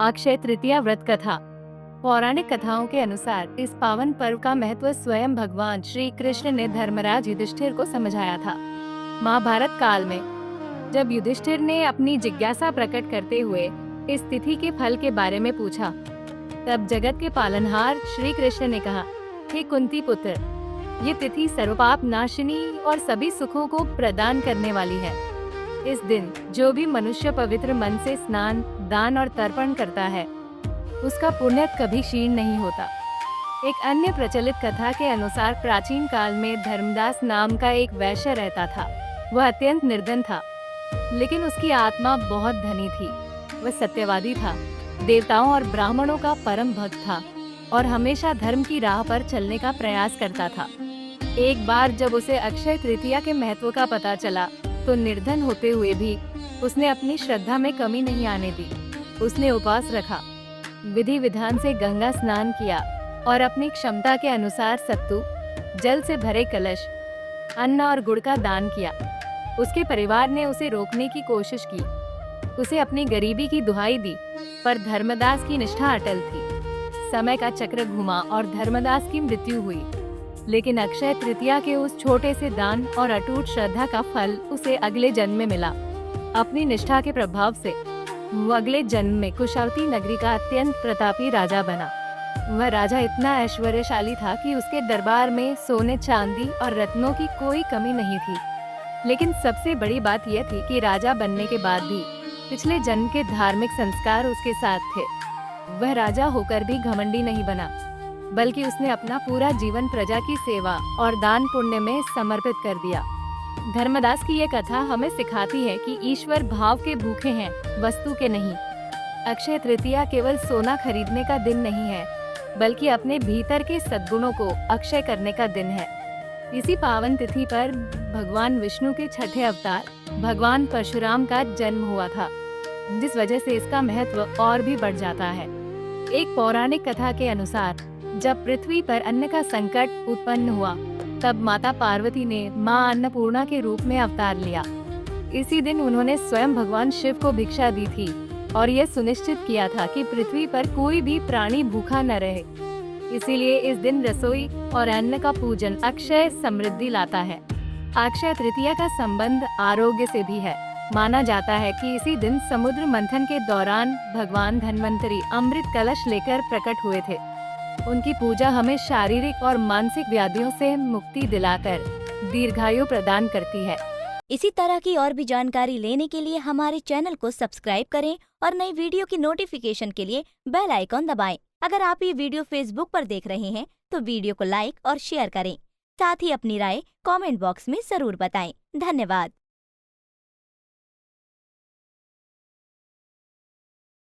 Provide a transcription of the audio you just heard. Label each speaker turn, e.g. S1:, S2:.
S1: अक्षय तृतीया व्रत कथा। पौराणिक कथाओं के अनुसार इस पावन पर्व का महत्व स्वयं भगवान श्री कृष्ण ने धर्मराज युधिष्ठिर को समझाया था। महाभारत काल में जब युधिष्ठिर ने अपनी जिज्ञासा प्रकट करते हुए इस तिथि के फल के बारे में पूछा, तब जगत के पालनहार श्री कृष्ण ने कहा, हे कुंती पुत्र, ये तिथि सर्वपाप नाशिनी और सभी सुखों को प्रदान करने वाली है। इस दिन जो भी मनुष्य पवित्र मन से स्नान, दान और तर्पण करता है, उसका पुण्य कभी क्षीण नहीं होता। एक अन्य प्रचलित कथा के अनुसार प्राचीन काल में धर्मदास नाम का एक वैश्य रहता था। वह अत्यंत निर्धन था, लेकिन उसकी आत्मा बहुत धनी थी। वह सत्यवादी था, देवताओं और ब्राह्मणों का परम भक्त था और हमेशा धर्म की राह पर चलने का प्रयास करता था। एक बार जब उसे अक्षय तृतीया के महत्व का पता चला, तो निर्धन होते हुए भी उसने अपनी श्रद्धा में कमी नहीं आने दी। उसने उपवास रखा, विधि विधान से गंगा स्नान किया और अपनी क्षमता के अनुसार सत्तू, जल से भरे कलश, अन्न और गुड़ का दान किया। उसके परिवार ने उसे रोकने की कोशिश की, उसे अपनी गरीबी की दुहाई दी, पर धर्मदास की निष्ठा अटल थी। समय का चक्र घुमा और धर्मदास की मृत्यु हुई, लेकिन अक्षय तृतीया के उस छोटे से दान और अटूट श्रद्धा का फल उसे अगले जन्म में मिला। अपनी निष्ठा के प्रभाव से वो अगले जन्म में कुशावती नगरी का अत्यंत प्रतापी राजा बना। वह राजा इतना ऐश्वर्यशाली था कि उसके दरबार में सोने, चांदी और रत्नों की कोई कमी नहीं थी। लेकिन सबसे बड़ी बात यह थी कि राजा बनने के बाद भी पिछले जन्म के धार्मिक संस्कार उसके साथ थे। वह राजा होकर भी घमंडी नहीं बना, बल्कि उसने अपना पूरा जीवन प्रजा की सेवा और दान पुण्य में समर्पित कर दिया। धर्मदास की ये कथा हमें सिखाती है कि ईश्वर भाव के भूखे हैं, वस्तु के नहीं। अक्षय तृतीया केवल सोना खरीदने का दिन नहीं है, बल्कि अपने भीतर के सद्गुणों को अक्षय करने का दिन है। इसी पावन तिथि पर भगवान विष्णु के छठे अवतार भगवान परशुराम का जन्म हुआ था, जिस वजह से इसका महत्व और भी बढ़ जाता है। एक पौराणिक कथा के अनुसार जब पृथ्वी पर अन्न का संकट उत्पन्न हुआ, तब माता पार्वती ने मां अन्नपूर्णा के रूप में अवतार लिया। इसी दिन उन्होंने स्वयं भगवान शिव को भिक्षा दी थी और यह सुनिश्चित किया था कि पृथ्वी पर कोई भी प्राणी भूखा न रहे। इसीलिए इस दिन रसोई और अन्न का पूजन अक्षय समृद्धि लाता है। अक्षय तृतीया का संबंध आरोग्य से भी है। माना जाता है कि इसी दिन समुद्र मंथन के दौरान भगवान धन्वंतरी अमृत कलश लेकर प्रकट हुए थे। उनकी पूजा हमें शारीरिक और मानसिक व्याधियों से मुक्ति दिलाकर दीर्घायु प्रदान करती है।
S2: इसी तरह की और भी जानकारी लेने के लिए हमारे चैनल को सब्सक्राइब करें और नई वीडियो की नोटिफिकेशन के लिए बेल आइकॉन दबाएं। अगर आप ये वीडियो फेसबुक पर देख रहे हैं तो वीडियो को लाइक और शेयर करें। साथ ही अपनी राय कमेंट बॉक्स में जरूर बताएं। धन्यवाद।